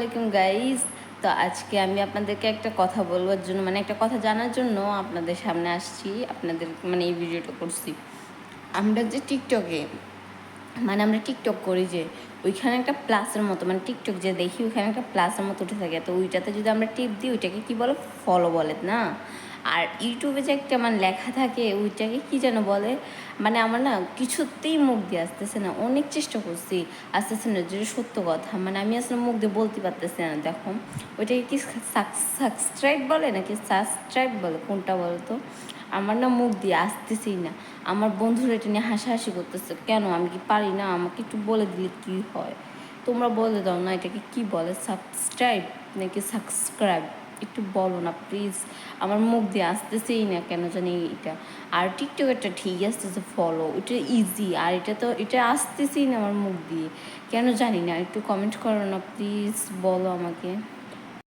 আলাইকুম গাইস। তো আজকে আমি আপনাদেরকে একটা কথা বলবার জন্য একটা কথা জানার জন্য আপনাদের সামনে আসছি, আপনাদের এই ভিডিওটা করছি। আমরা যে টিকটকে আমরা টিকটক করি, যে ওইখানে একটা প্লাসের মতো টিকটক যে দেখি ওইখানে একটা প্লাসের মতো উঠে থাকে। তো ওইটাতে যদি আমরা টিপ দিই ওইটাকে কী বলে, ফলো বলে না। আর ইউটিউবে যে একটা লেখা থাকে ওইটাকে কী যেন বলে, আমার না কিছুতেই মুখ দিয়ে আসতেছে না। অনেক চেষ্টা করছি, আসতেছে না, যেটা সত্য কথা। আমি আসলে মুখ দিয়ে বলতে পারতেছি না। দেখো ওইটাকে কি সাবস্ক্রাইব বলে নাকি সাবস্ক্রাইব বলে, কোনটা বলো তো? আমার না মুখ দিয়ে আসতেছেই না। আমার বন্ধুরা এটা নিয়ে হাসাহাসি করতেছে, কেন আমি কি পারি না? আমাকে একটু বলে দিলে কি হয়? তোমরা বলে দাও না, এটাকে কি বলে, সাবস্ক্রাইব নাকি সাবস্ক্রাইব? একটু বলো না প্লিজ। আমার মুখ দিয়ে আসতেছেই না কেন জানি এটা। আর টিকটকেরটা ঠিক আসতেছে ফলো, এটা ইজি। আর এটা আসতেছেই না আমার মুখ দিয়ে, কেন জানি না। একটু কমেন্ট করো না প্লিজ, বলো আমাকে।